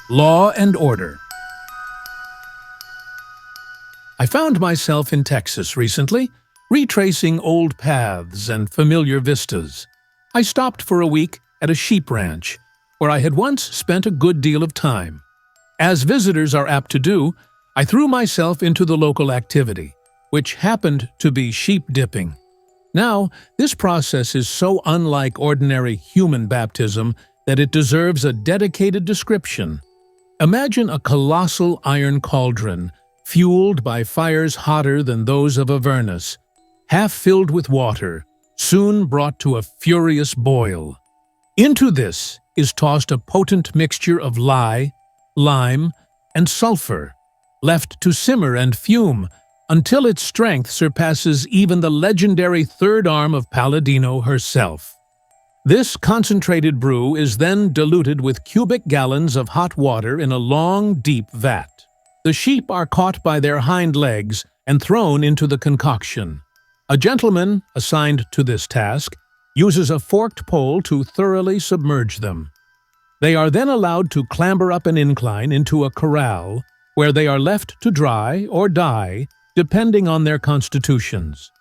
Law and Order. I found myself in Texas recently, retracing old paths and familiar vistas. I stopped for a week at a sheep ranch, where I had once spent a good deal of time. As visitors are apt to do, I threw myself into the local activity, which happened to be sheep dipping. Now, this process is so unlike ordinary human baptism that it deserves a dedicated description. Imagine a colossal iron cauldron, fueled by fires hotter than those of Avernus, half filled with water, soon brought to a furious boil. Into this is tossed a potent mixture of lye, lime, and sulfur, left to simmer and fume until its strength surpasses even the legendary third arm of Palladino herself. This concentrated brew is then diluted with cubic gallons of hot water in a long, deep vat. The sheep are caught by their hind legs and thrown into the concoction. A gentleman, assigned to this task, uses a forked pole to thoroughly submerge them. They are then allowed to clamber up an incline into a corral, where they are left to dry or die, depending on their constitutions.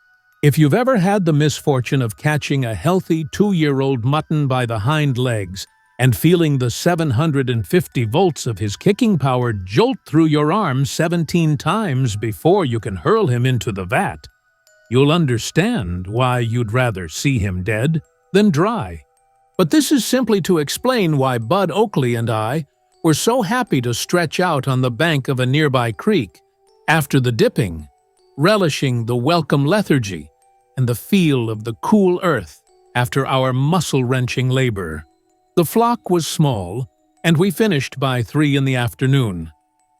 If you've ever had the misfortune of catching a healthy 2-year-old mutton by the hind legs and feeling the 750 volts of his kicking power jolt through your arm 17 times before you can hurl him into the vat, you'll understand why you'd rather see him dead than dry. But this is simply to explain why Bud Oakley and I were so happy to stretch out on the bank of a nearby creek after the dipping, relishing the welcome lethargy and the feel of the cool earth after our muscle-wrenching labor. The flock was small, and we finished by 3 in the afternoon.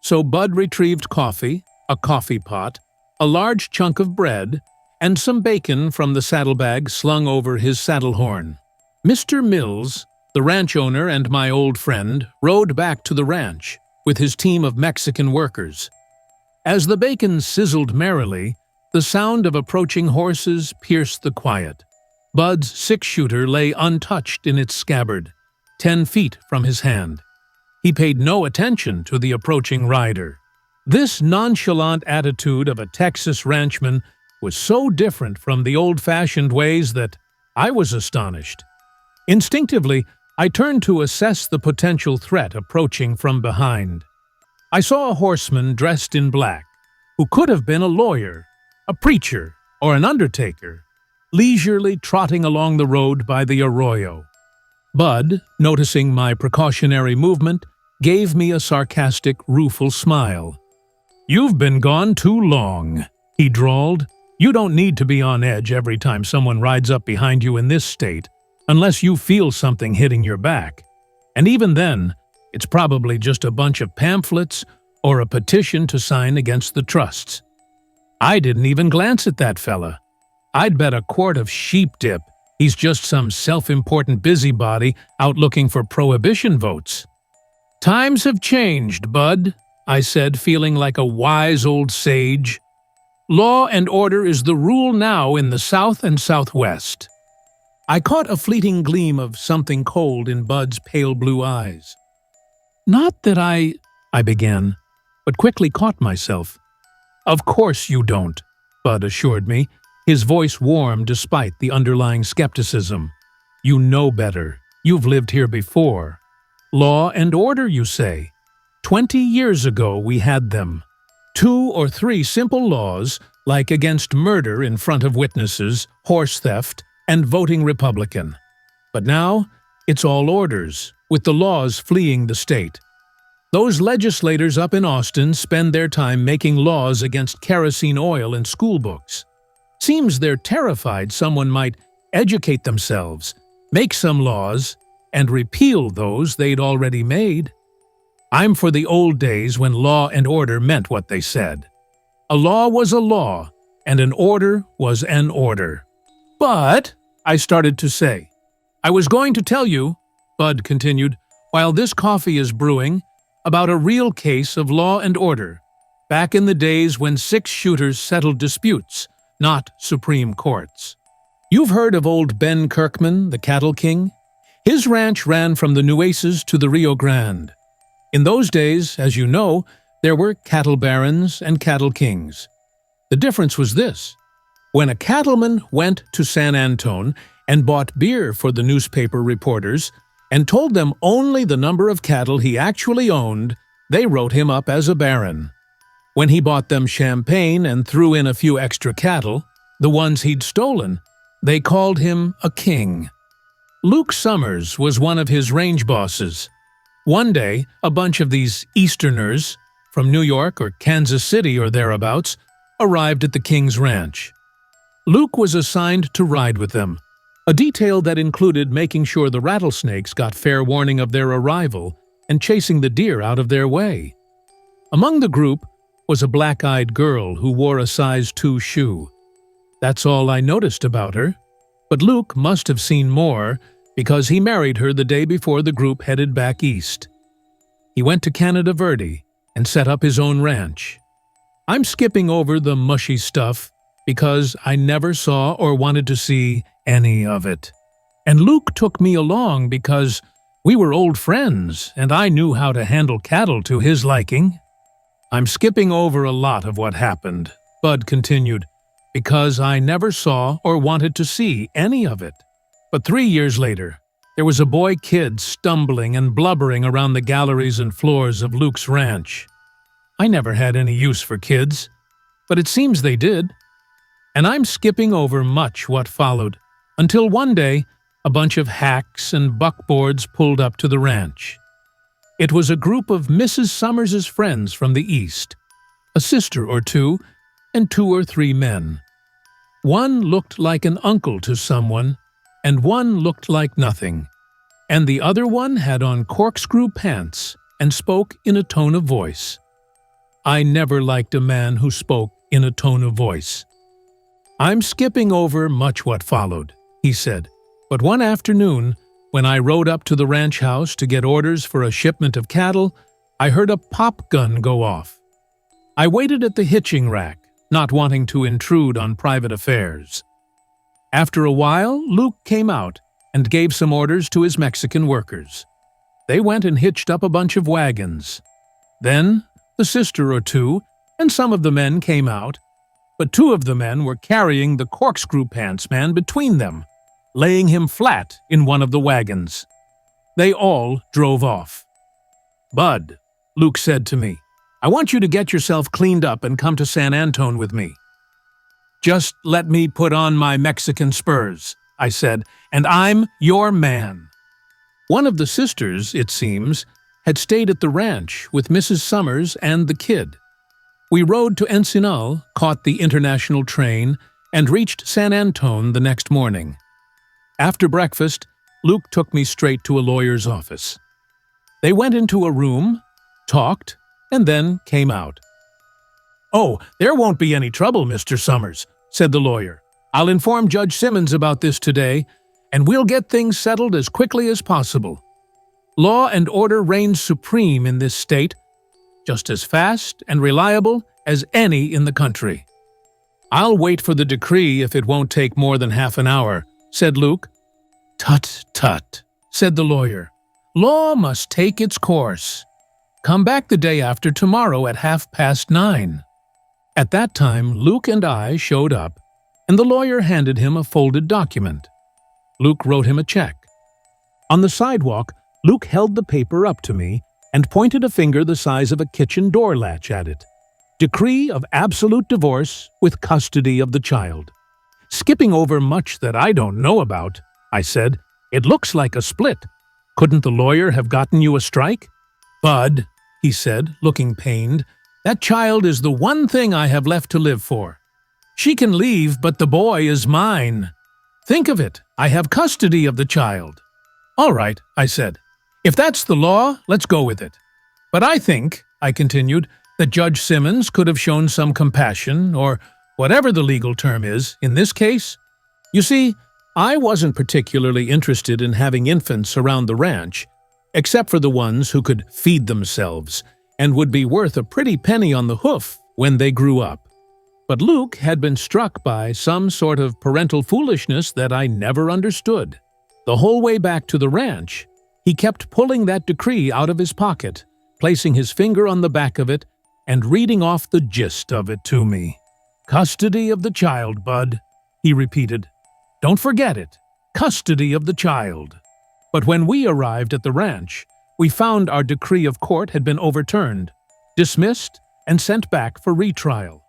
So Bud retrieved coffee, a coffee pot, a large chunk of bread, and some bacon from the saddlebag slung over his saddle horn. Mr. Mills, the ranch owner and my old friend, rode back to the ranch with his team of Mexican workers. As the bacon sizzled merrily, the sound of approaching horses pierced the quiet. Bud's 6-shooter lay untouched in its scabbard, 10 feet from his hand. He paid no attention to the approaching rider. This nonchalant attitude of a Texas ranchman was so different from the old-fashioned ways that I was astonished. Instinctively, I turned to assess the potential threat approaching from behind. I saw a horseman dressed in black, who could have been a lawyer, a preacher, or an undertaker, leisurely trotting along the road by the arroyo. Bud, noticing my precautionary movement, gave me a sarcastic, rueful smile. "You've been gone too long," he drawled. "You don't need to be on edge every time someone rides up behind you in this state, unless you feel something hitting your back. And even then, it's probably just a bunch of pamphlets or a petition to sign against the trusts. I didn't even glance at that fella. I'd bet a quart of sheep dip he's just some self-important busybody out looking for prohibition votes." "Times have changed, Bud," I said, feeling like a wise old sage. "Law and order is the rule now in the South and Southwest." I caught a fleeting gleam of something cold in Bud's pale blue eyes. "Not that I began, but quickly caught myself. "Of course you don't," Bud assured me, his voice warm despite the underlying skepticism. "You know better. You've lived here before. Law and order, you say? 20 years ago we had them. 2 or 3 simple laws, like against murder in front of witnesses, horse theft, and voting Republican. But now, it's all orders, with the laws fleeing the state. Those legislators up in Austin spend their time making laws against kerosene oil in school books. Seems they're terrified someone might educate themselves, make some laws, and repeal those they'd already made. I'm for the old days when law and order meant what they said. A law was a law, and an order was an order." "But," I started to say. "I was going to tell you," Bud continued, "while this coffee is brewing, about a real case of law and order, back in the days when 6-shooters settled disputes, not Supreme Courts. You've heard of old Ben Kirkman, the cattle king? His ranch ran from the Nueces to the Rio Grande. In those days, as you know, there were cattle barons and cattle kings. The difference was this. When a cattleman went to San Antone and bought beer for the newspaper reporters and told them only the number of cattle he actually owned, they wrote him up as a baron. When he bought them champagne and threw in a few extra cattle, the ones he'd stolen, they called him a king. Luke Summers was one of his range bosses. One day, a bunch of these Easterners, from New York or Kansas City or thereabouts, arrived at the king's ranch. Luke was assigned to ride with them, a detail that included making sure the rattlesnakes got fair warning of their arrival and chasing the deer out of their way. Among the group was a black-eyed girl who wore a size 2 shoe. That's all I noticed about her, but Luke must have seen more because he married her the day before the group headed back east. He went to Canada Verde and set up his own ranch. I'm skipping over the mushy stuff because I never saw or wanted to see any of it. And Luke took me along because we were old friends and I knew how to handle cattle to his liking. I'm skipping over a lot of what happened, Bud continued, because I never saw or wanted to see any of it. But 3 years later, there was a boy kid stumbling and blubbering around the galleries and floors of Luke's ranch. I never had any use for kids, but it seems they did. And I'm skipping over much what followed, until one day a bunch of hacks and buckboards pulled up to the ranch. It was a group of Mrs. Summers's friends from the east, a sister or two, and 2 or 3 men. One looked like an uncle to someone, and one looked like nothing, and the other one had on corkscrew pants and spoke in a tone of voice. I never liked a man who spoke in a tone of voice. I'm skipping over much what followed, he said, but one afternoon, when I rode up to the ranch house to get orders for a shipment of cattle, I heard a pop gun go off. I waited at the hitching rack, not wanting to intrude on private affairs. After a while, Luke came out and gave some orders to his Mexican workers. They went and hitched up a bunch of wagons. Then, the sister or two and some of the men came out, but 2 of the men were carrying the corkscrew pants man between them, laying him flat in one of the wagons. They all drove off. "Bud," Luke said to me, "I want you to get yourself cleaned up and come to San Antone with me." "Just let me put on my Mexican spurs," I said, "and I'm your man." One of the sisters, it seems, had stayed at the ranch with Mrs. Summers and the kid. We rode to Encinal, caught the international train, and reached San Antone the next morning. After breakfast, Luke took me straight to a lawyer's office. They went into a room, talked, and then came out. "Oh, there won't be any trouble, Mr. Summers," said the lawyer. "I'll inform Judge Simmons about this today, and we'll get things settled as quickly as possible. Law and order reigns supreme in this state, just as fast and reliable as any in the country." "I'll wait for the decree if it won't take more than half an hour," said Luke. "Tut, tut," said the lawyer. "Law must take its course. Come back the day after tomorrow at 9:30. At that time, Luke and I showed up, and the lawyer handed him a folded document. Luke wrote him a check. On the sidewalk, Luke held the paper up to me and pointed a finger the size of a kitchen door latch at it. "Decree of absolute divorce with custody of the child." "Skipping over much that I don't know about," I said. "It looks like a split. Couldn't the lawyer have gotten you a strike?" "Bud," he said, looking pained, "that child is the one thing I have left to live for. She can leave, but the boy is mine. Think of it, I have custody of the child." "All right," I said. "If that's the law, let's go with it. But I think," I continued, "that Judge Simmons could have shown some compassion, or whatever the legal term is, in this case. You see, I wasn't particularly interested in having infants around the ranch, except for the ones who could feed themselves and would be worth a pretty penny on the hoof when they grew up. But Luke had been struck by some sort of parental foolishness that I never understood. The whole way back to the ranch, he kept pulling that decree out of his pocket placing his finger on the back of it and reading off the gist of it to me. "Custody of the child, Bud," he repeated. "Don't forget it. Custody of the child." But when we arrived at the ranch, we found our decree of court had been overturned, dismissed, and sent back for retrial.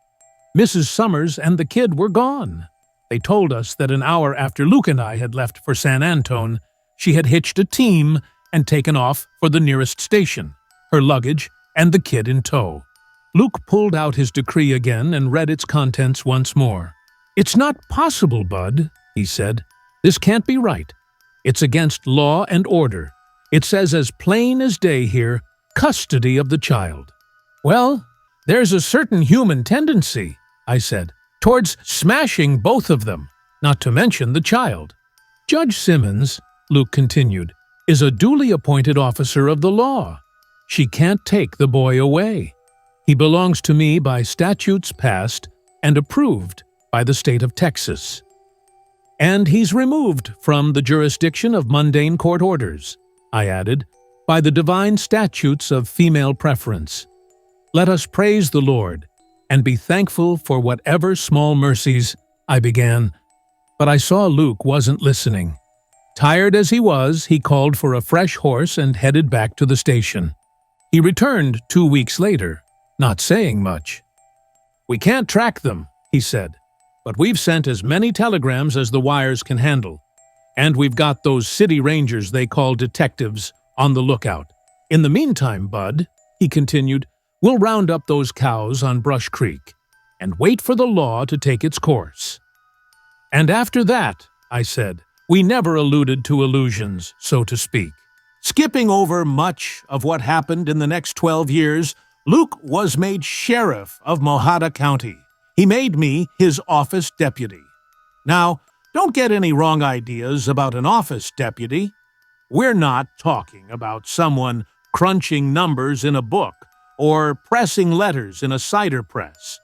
Mrs. Summers and the kid were gone. They told us that an hour after Luke and I had left for San Antone, she had hitched a team and taken off for the nearest station, her luggage and the kid in tow. Luke pulled out his decree again and read its contents once more. "It's not possible, Bud," he said. "This can't be right. It's against law and order. It says as plain as day here, custody of the child." "Well, there's a certain human tendency," I said, "towards smashing both of them, not to mention the child." "Judge Simmons," Luke continued, "is a duly appointed officer of the law. She can't take the boy away. He belongs to me by statutes passed and approved by the state of Texas. And he's removed from the jurisdiction of mundane court orders," I added, "by the divine statutes of female preference. Let us praise the Lord and be thankful for whatever small mercies," I began. But I saw Luke wasn't listening. Tired as he was, he called for a fresh horse and headed back to the station. He returned 2 weeks later, not saying much. "We can't track them," he said, "but we've sent as many telegrams as the wires can handle. And we've got those city rangers they call detectives on the lookout. In the meantime, Bud," he continued, "we'll round up those cows on Brush Creek and wait for the law to take its course." "And after that," I said, "we never alluded to illusions, so to speak." Skipping over much of what happened in the next 12 years, Luke was made sheriff of Mohata County. He made me his office deputy. Now, don't get any wrong ideas about an office deputy. We're not talking about someone crunching numbers in a book or pressing letters in a cider press.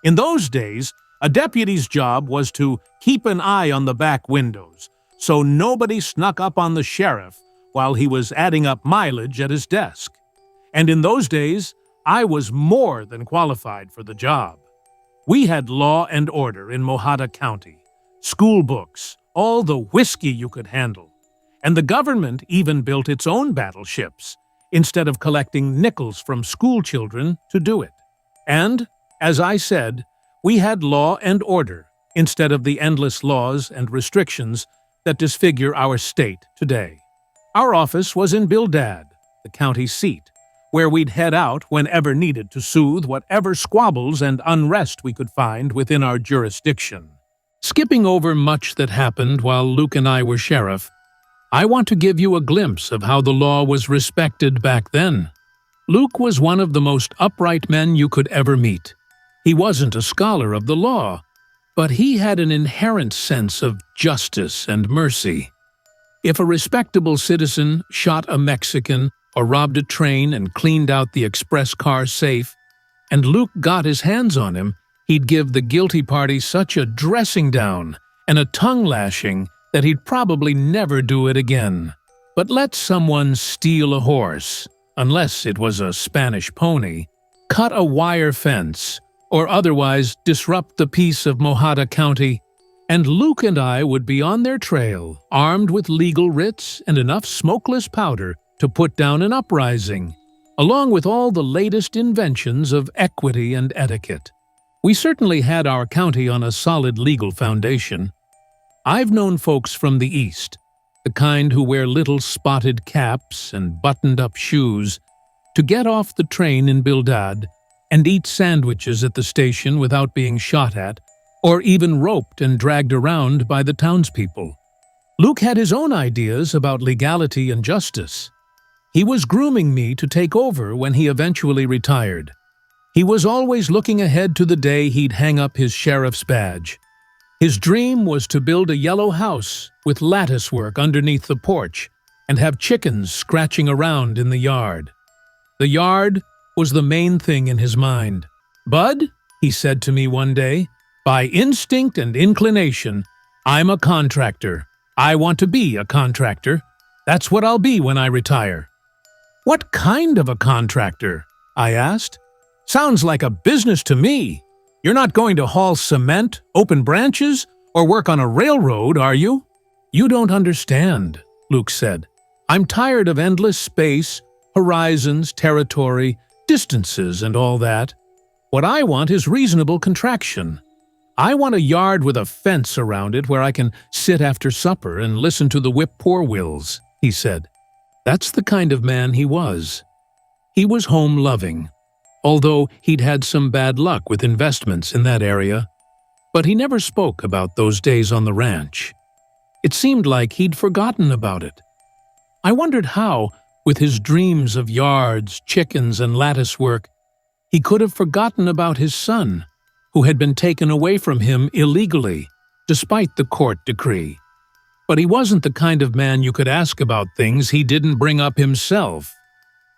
In those days, a deputy's job was to keep an eye on the back windows, so nobody snuck up on the sheriff while he was adding up mileage at his desk. And in those days, I was more than qualified for the job. We had law and order in Mohata County, school books, all the whiskey you could handle. And the government even built its own battleships, instead of collecting nickels from school children to do it. And, as I said, we had law and order instead of the endless laws and restrictions that disfigure our state today. Our office was in Bildad, the county seat, where we'd head out whenever needed to soothe whatever squabbles and unrest we could find within our jurisdiction. Skipping over much that happened while Luke and I were sheriff, I want to give you a glimpse of how the law was respected back then. Luke was one of the most upright men you could ever meet. He wasn't a scholar of the law, but he had an inherent sense of justice and mercy. If a respectable citizen shot a Mexican or robbed a train and cleaned out the express car safe, and Luke got his hands on him, he'd give the guilty party such a dressing down and a tongue lashing that he'd probably never do it again. But let someone steal a horse, unless it was a Spanish pony, cut a wire fence, or otherwise disrupt the peace of Mohata County, and Luke and I would be on their trail, armed with legal writs and enough smokeless powder to put down an uprising, along with all the latest inventions of equity and etiquette. We certainly had our county on a solid legal foundation. I've known folks from the East, the kind who wear little spotted caps and buttoned-up shoes, to get off the train in Bildad and eat sandwiches at the station without being shot at, or even roped and dragged around by the townspeople. Luke had his own ideas about legality and justice. He was grooming me to take over when he eventually retired. He was always looking ahead to the day he'd hang up his sheriff's badge. His dream was to build a yellow house with lattice work underneath the porch and have chickens scratching around in the yard. The yard was the main thing in his mind. "Bud," he said to me one day, "by instinct and inclination, I'm a contractor. I want to be a contractor. That's what I'll be when I retire." "What kind of a contractor?" I asked. "Sounds like a business to me. You're not going to haul cement, open branches, or work on a railroad, are you?" "You don't understand," Luke said. "I'm tired of endless space, horizons, territory, distances, and all that. What I want is reasonable contraction. I want a yard with a fence around it where I can sit after supper and listen to the whip-poor-wills," he said. That's the kind of man he was. He was home-loving, although he'd had some bad luck with investments in that area. But he never spoke about those days on the ranch. It seemed like he'd forgotten about it. I wondered how, with his dreams of yards, chickens, and lattice work, he could have forgotten about his son, who had been taken away from him illegally, despite the court decree. But he wasn't the kind of man you could ask about things he didn't bring up himself.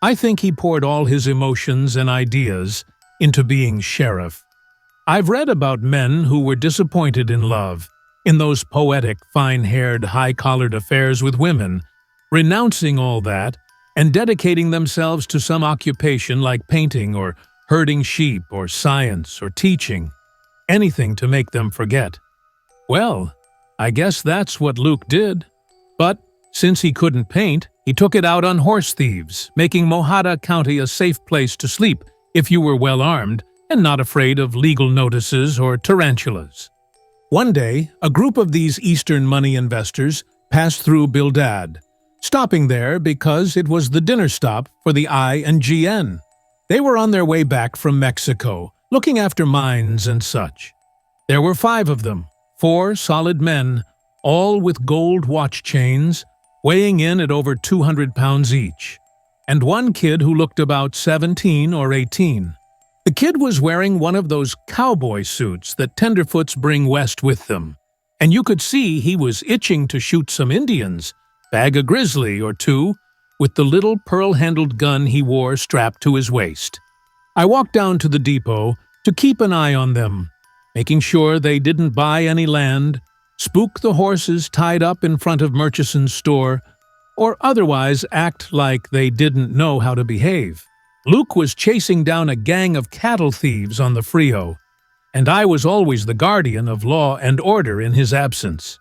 I think he poured all his emotions and ideas into being sheriff. I've read about men who were disappointed in love, in those poetic, fine-haired, high-collared affairs with women, renouncing all that and dedicating themselves to some occupation like painting or herding sheep or science or teaching, anything to make them forget. Well, I guess that's what Luke did. But since he couldn't paint, he took it out on horse thieves, making Mojada County a safe place to sleep if you were well armed and not afraid of legal notices or tarantulas. One day, a group of these Eastern money investors passed through Bildad, stopping there because it was the dinner stop for the I&GN. They were on their way back from Mexico, looking after mines and such. There were 5 of them, 4 solid men, all with gold watch chains, weighing in at over 200 pounds each, and one kid who looked about 17 or 18. The kid was wearing one of those cowboy suits that tenderfoots bring west with them, and you could see he was itching to shoot some Indians, bag a grizzly or 2, with the little pearl-handled gun he wore strapped to his waist. I walked down to the depot to keep an eye on them, making sure they didn't buy any land, spook the horses tied up in front of Murchison's store, or otherwise act like they didn't know how to behave. Luke was chasing down a gang of cattle thieves on the Frio, and I was always the guardian of law and order in his absence.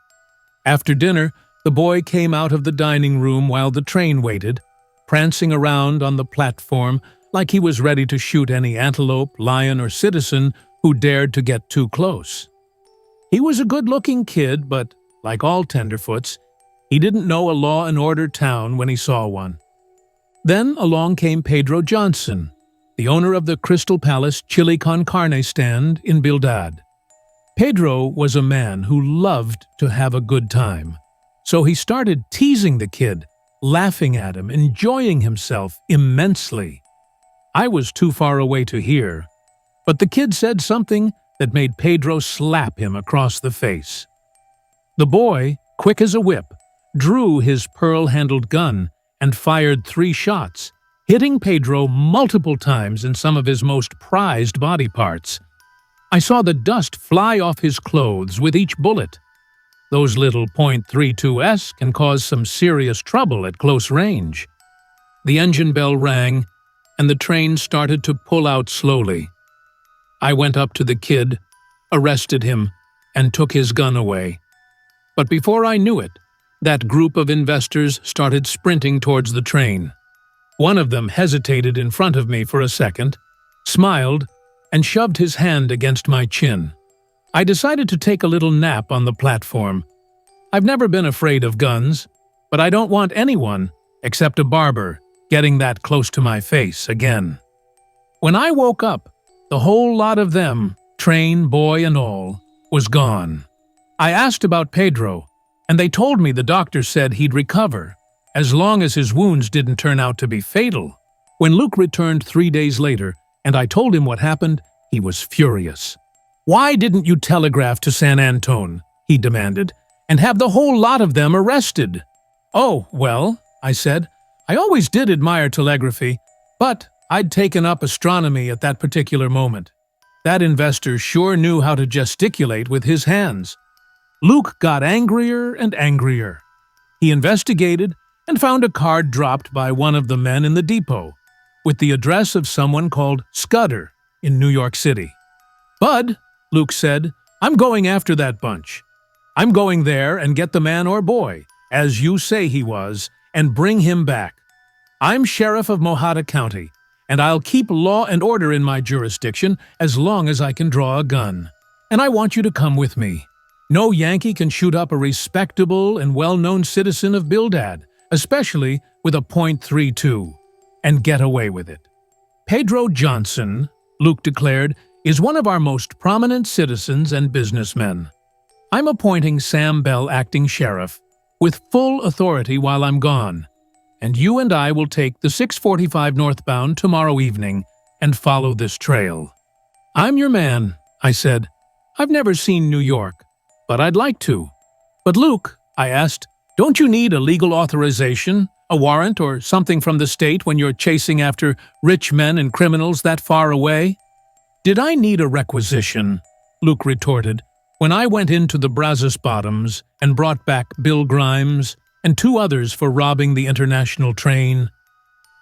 After dinner, the boy came out of the dining room while the train waited, prancing around on the platform like he was ready to shoot any antelope, lion, or citizen who dared to get too close. He was a good-looking kid, but, like all tenderfoots, he didn't know a law and order town when he saw one. Then along came Pedro Johnson, the owner of the Crystal Palace Chili con Carne stand in Bildad. Pedro was a man who loved to have a good time, so he started teasing the kid, laughing at him, enjoying himself immensely. I was too far away to hear, but the kid said something that made Pedro slap him across the face. The boy, quick as a whip, drew his pearl-handled gun and fired 3 shots, hitting Pedro multiple times in some of his most prized body parts. I saw the dust fly off his clothes with each bullet. Those little .32s can cause some serious trouble at close range. The engine bell rang, and the train started to pull out slowly. I went up to the kid, arrested him, and took his gun away. But before I knew it, that group of investors started sprinting towards the train. One of them hesitated in front of me for a second, smiled, and shoved his hand against my chin. I decided to take a little nap on the platform. I've never been afraid of guns, but I don't want anyone, except a barber, getting that close to my face again. When I woke up, the whole lot of them, train, boy, and all, was gone. I asked about Pedro, and they told me the doctor said he'd recover, as long as his wounds didn't turn out to be fatal. When Luke returned 3 days later, and I told him what happened, he was furious. "Why didn't you telegraph to San Antone?" he demanded, "and have the whole lot of them arrested?" "Oh, well," I said, "I always did admire telegraphy, but I'd taken up astronomy at that particular moment. That investor sure knew how to gesticulate with his hands." Luke got angrier and angrier. He investigated, and found a card dropped by one of the men in the depot with the address of someone called Scudder in New York City. "Bud," Luke said, "I'm going after that bunch. I'm going there and get the man or boy, as you say he was, and bring him back. I'm sheriff of Mojada County, and I'll keep law and order in my jurisdiction as long as I can draw a gun. And I want you to come with me. No Yankee can shoot up a respectable and well-known citizen of Bildad, especially with a .32, and get away with it. Pedro Johnson," Luke declared, "is one of our most prominent citizens and businessmen. I'm appointing Sam Bell acting sheriff, with full authority while I'm gone, and you and I will take the 645 northbound tomorrow evening and follow this trail." "I'm your man," I said. "I've never seen New York, but I'd like to." "But Luke," I asked, "don't you need a legal authorization, a warrant or something from the state when you're chasing after rich men and criminals that far away?" "Did I need a requisition?" Luke retorted, "when I went into the Brazos Bottoms and brought back Bill Grimes and 2 others for robbing the international train?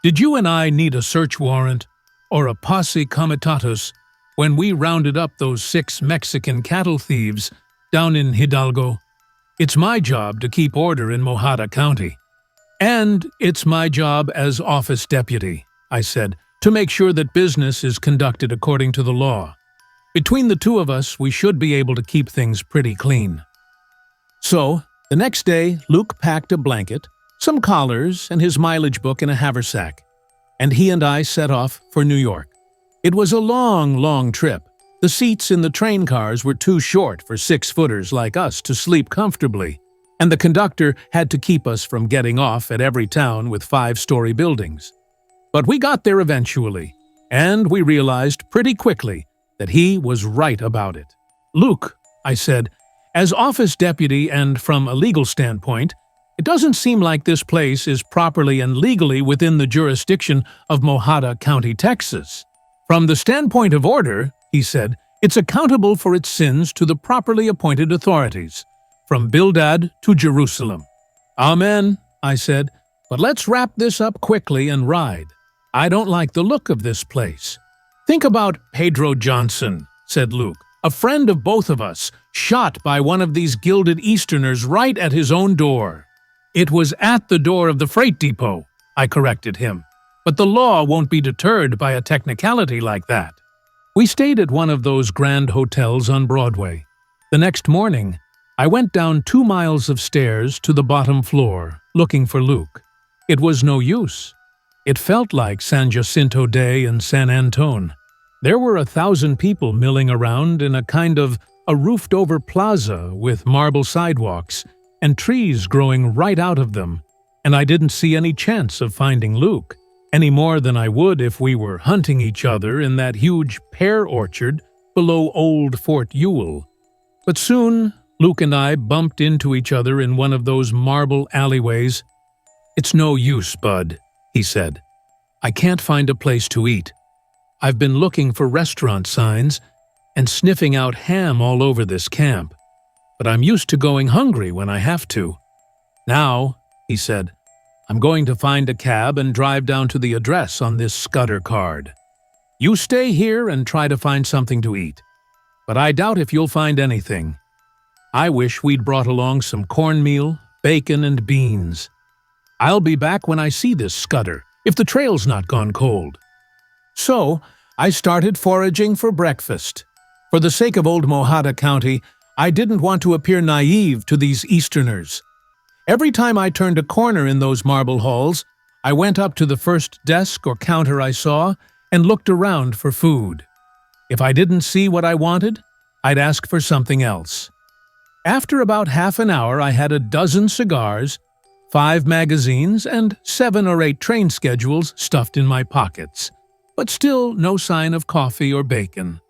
Did you and I need a search warrant or a posse comitatus when we rounded up those 6 Mexican cattle thieves down in Hidalgo? It's my job to keep order in Mojada County. And it's my job as office deputy," I said, "to make sure that business is conducted according to the law. Between the 2 of us, we should be able to keep things pretty clean." So, the next day, Luke packed a blanket, some collars, and his mileage book in a haversack, and he and I set off for New York. It was a long, long trip. The seats in the train cars were too short for 6-footers like us to sleep comfortably, and the conductor had to keep us from getting off at every town with 5-story buildings. But we got there eventually, and we realized pretty quickly that he was right about it. "Luke," I said, "as office deputy and from a legal standpoint, it doesn't seem like this place is properly and legally within the jurisdiction of Mojada County, Texas. From the standpoint of order," he said, "it's accountable for its sins to the properly appointed authorities, from Bildad to Jerusalem." "Amen," I said, "but let's wrap this up quickly and ride. I don't like the look of this place." "Think about Pedro Johnson," said Luke, "a friend of both of us, shot by one of these gilded Easterners right at his own door." "It was at the door of the freight depot," I corrected him, "but the law won't be deterred by a technicality like that." We stayed at one of those grand hotels on Broadway. The next morning, I went down 2 miles of stairs to the bottom floor, looking for Luke. It was no use. It felt like San Jacinto Day in San Antone. There were 1,000 people milling around in a kind of a roofed-over plaza with marble sidewalks and trees growing right out of them, and I didn't see any chance of finding Luke, any more than I would if we were hunting each other in that huge pear orchard below old Fort Ewell. But soon, Luke and I bumped into each other in one of those marble alleyways. "It's no use, Bud," he said. "I can't find a place to eat. I've been looking for restaurant signs and sniffing out ham all over this camp, but I'm used to going hungry when I have to. Now," he said, "I'm going to find a cab and drive down to the address on this Scudder card. You stay here and try to find something to eat, but I doubt if you'll find anything. I wish we'd brought along some cornmeal, bacon, and beans. I'll be back when I see this Scudder, if the trail's not gone cold." So, I started foraging for breakfast. For the sake of old Mojada County, I didn't want to appear naive to these Easterners. Every time I turned a corner in those marble halls, I went up to the first desk or counter I saw and looked around for food. If I didn't see what I wanted, I'd ask for something else. After about half an hour, I had a dozen cigars, 5 magazines, and 7 or 8 train schedules stuffed in my pockets, but still no sign of coffee or bacon.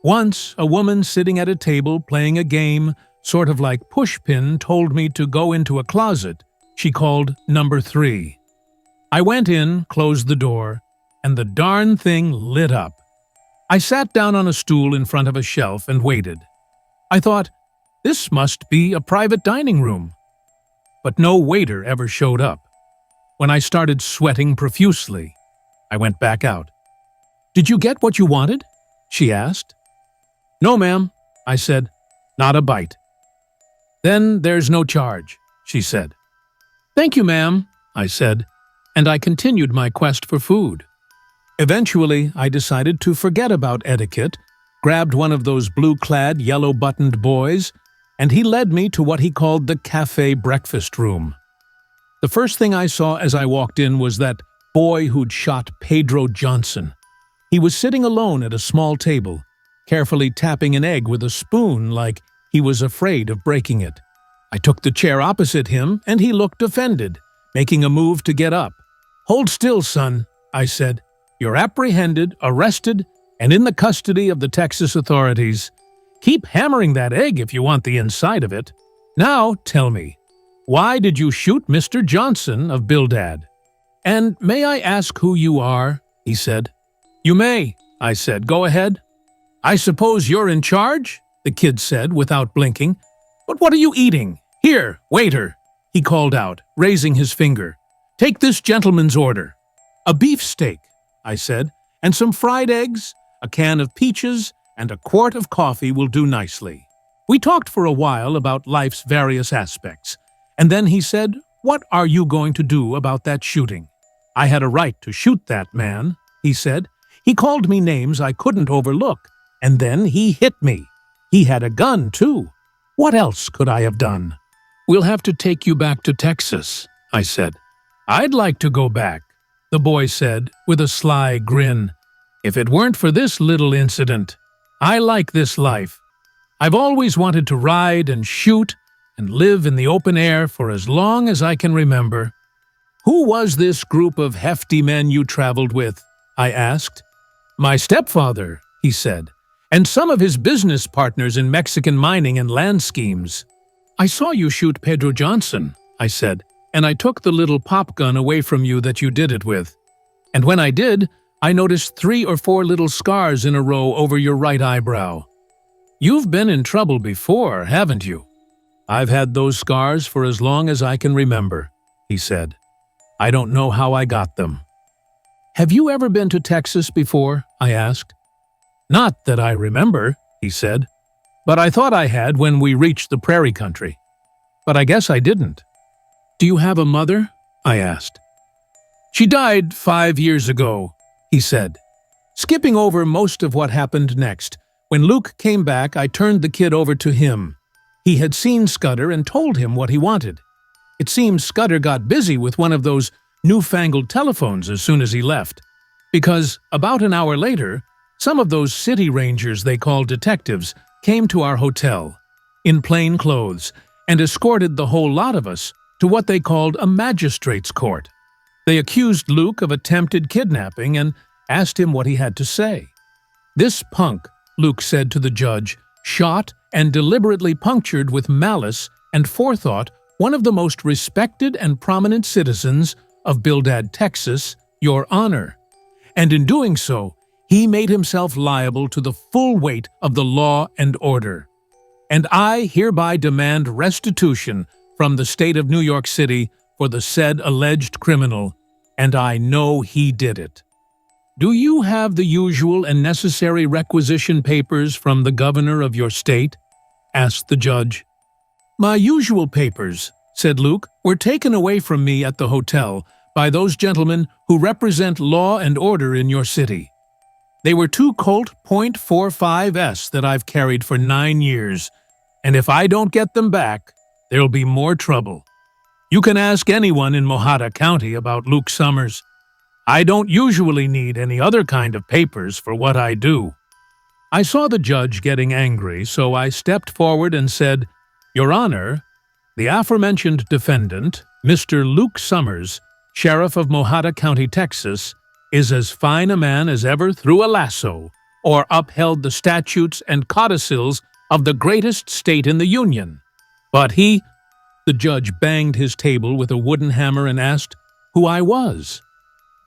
Once, a woman sitting at a table playing a game, sort of like pushpin, told me to go into a closet she called number 3. I went in, closed the door, and the darn thing lit up. I sat down on a stool in front of a shelf and waited. I thought, this must be a private dining room. But no waiter ever showed up. when I started sweating profusely. I went back out. "Did you get what you wanted?" she asked. "No, ma'am," I said. "Not a bite." "Then there's no charge," she said. "Thank you, ma'am," I said, and I continued my quest for food. Eventually, I decided to forget about etiquette, grabbed one of those blue-clad, yellow-buttoned boys, and he led me to what he called the cafe breakfast room. The first thing I saw as I walked in was that boy who'd shot Pedro Johnson. He was sitting alone at a small table, carefully tapping an egg with a spoon like he was afraid of breaking it. I took the chair opposite him, and he looked offended, making a move to get up. "Hold still, son," I said. "You're apprehended, arrested, and in the custody of the Texas authorities. Keep hammering that egg if you want the inside of it. Now, tell me, why did you shoot Mr. Johnson of Bildad?" "And may I ask who you are?" he said. "You may," I said. "Go ahead." "I suppose you're in charge?" the kid said without blinking. "But what are you eating? Here, waiter," he called out, raising his finger. "Take this gentleman's order." "A beefsteak," I said, "and some fried eggs, a can of peaches, and a quart of coffee will do nicely." We talked for a while about life's various aspects, and then he said, "What are you going to do about that shooting?" "I had a right to shoot that man," he said. "He called me names I couldn't overlook, and then he hit me. He had a gun, too. What else could I have done?" "We'll have to take you back to Texas," I said. "I'd like to go back," the boy said with a sly grin. "If it weren't for this little incident. I like this life. I've always wanted to ride and shoot and live in the open air for as long as I can remember." "Who was this group of hefty men you traveled with?" I asked. "My stepfather," he said, "and some of his business partners in Mexican mining and land schemes." "I saw you shoot Pedro Johnson," I said, "and I took the little pop gun away from you that you did it with. And when I did, I noticed 3 or 4 little scars in a row over your right eyebrow. You've been in trouble before, haven't you?" "I've had those scars for as long as I can remember," he said. "I don't know how I got them." "Have you ever been to Texas before?" I asked. "Not that I remember," he said, "but I thought I had when we reached the prairie country. But I guess I didn't." "Do you have a mother?" I asked. "She died 5 years ago," he said. Skipping over most of what happened next, when Luke came back, I turned the kid over to him. He had seen Scudder and told him what he wanted. It seems Scudder got busy with one of those newfangled telephones as soon as he left, because about an hour later, some of those city rangers they call detectives came to our hotel, in plain clothes, and escorted the whole lot of us to what they called a magistrate's court. They accused Luke of attempted kidnapping and asked him what he had to say. "This punk," Luke said to the judge, "shot and deliberately punctured with malice and forethought one of the most respected and prominent citizens of Bildad, Texas, Your Honor. And in doing so, he made himself liable to the full weight of the law and order. And I hereby demand restitution from the state of New York City for the said alleged criminal, and I know he did it." "Do you have the usual and necessary requisition papers from the governor of your state?" asked the judge. "My usual papers," said Luke, "were taken away from me at the hotel by those gentlemen who represent law and order in your city. They were 2 Colt .45s that I've carried for 9 years, and if I don't get them back, there'll be more trouble. You can ask anyone in Mojada County about Luke Summers. I don't usually need any other kind of papers for what I do." I saw the judge getting angry, so I stepped forward and said, "Your Honor, the aforementioned defendant, Mr. Luke Summers, Sheriff of Mojada County, Texas, is as fine a man as ever threw a lasso or upheld the statutes and codicils of the greatest state in the Union. But he—" The judge banged his table with a wooden hammer and asked who I was.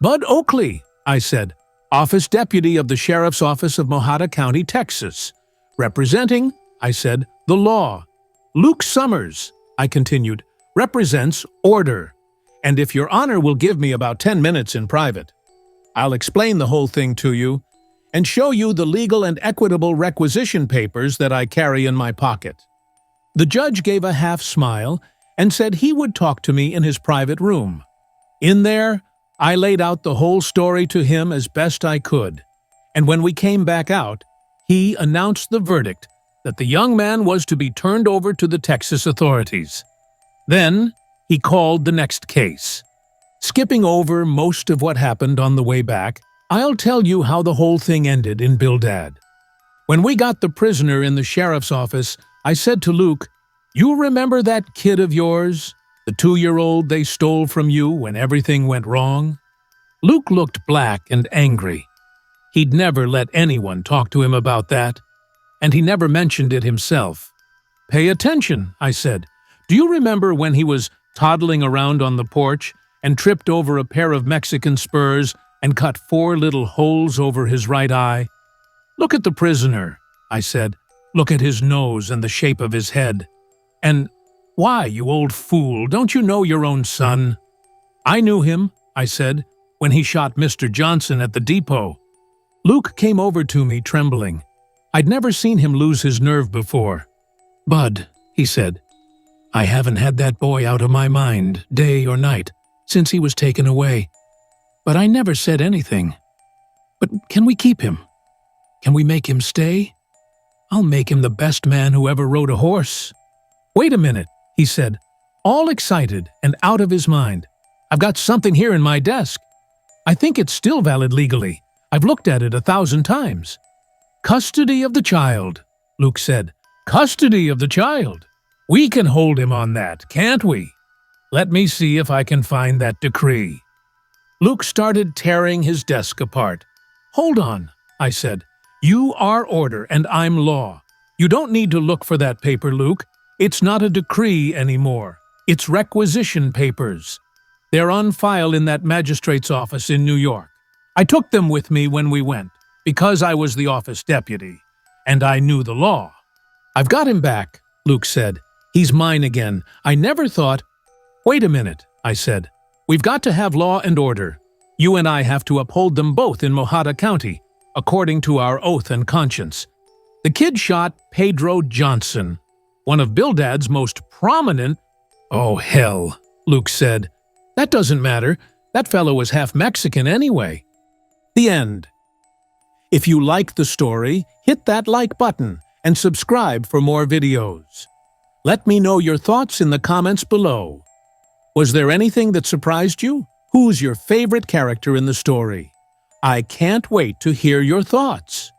"Bud Oakley," I said, "office deputy of the Sheriff's Office of Mojada County, Texas. Representing," I said, "the law. Luke Summers," I continued, "represents order. and if your honor will give me about 10 minutes in private, I'll explain the whole thing to you and show you the legal and equitable requisition papers that I carry in my pocket." The judge gave a half smile and said he would talk to me in his private room. In there, I laid out the whole story to him as best I could, and when we came back out, he announced the verdict that the young man was to be turned over to the Texas authorities. Then, he called the next case. Skipping over most of what happened on the way back, I'll tell you how the whole thing ended in Bildad. When we got the prisoner in the sheriff's office, I said to Luke, "You remember that kid of yours, the 2-year-old they stole from you when everything went wrong?" Luke looked black and angry. He'd never let anyone talk to him about that, and he never mentioned it himself. "Pay attention," I said. "Do you remember when he was toddling around on the porch and tripped over a pair of Mexican spurs and cut 4 little holes over his right eye? Look at the prisoner," I said. "Look at his nose and the shape of his head. And why, you old fool, don't you know your own son?" "I knew him," I said, "when he shot Mr. Johnson at the depot." Luke came over to me trembling. I'd never seen him lose his nerve before. "Bud," he said, "I haven't had that boy out of my mind, day or night, since he was taken away. But I never said anything. But can we keep him? Can we make him stay? I'll make him the best man who ever rode a horse." "Wait a minute," he said, all excited and out of his mind. "I've got something here in my desk. I think it's still valid legally. I've looked at it 1,000 times." "Custody of the child," Luke said. "Custody of the child. We can hold him on that, can't we? Let me see if I can find that decree." Luke started tearing his desk apart. "Hold on," I said. "You are order and I'm law. You don't need to look for that paper, Luke. It's not a decree anymore. It's requisition papers. They're on file in that magistrate's office in New York. I took them with me when we went, because I was the office deputy, and I knew the law." "I've got him back," Luke said. "He's mine again. I never thought—" "Wait a minute," I said. "We've got to have law and order. You and I have to uphold them both in Mojave County, according to our oath and conscience. The kid shot Pedro Johnson, one of Bildad's most prominent—" "Oh, hell," Luke said. "That doesn't matter. That fellow was half Mexican anyway." The end. If you like the story, hit that like button and subscribe for more videos. Let me know your thoughts in the comments below. Was there anything that surprised you? Who's your favorite character in the story? I can't wait to hear your thoughts.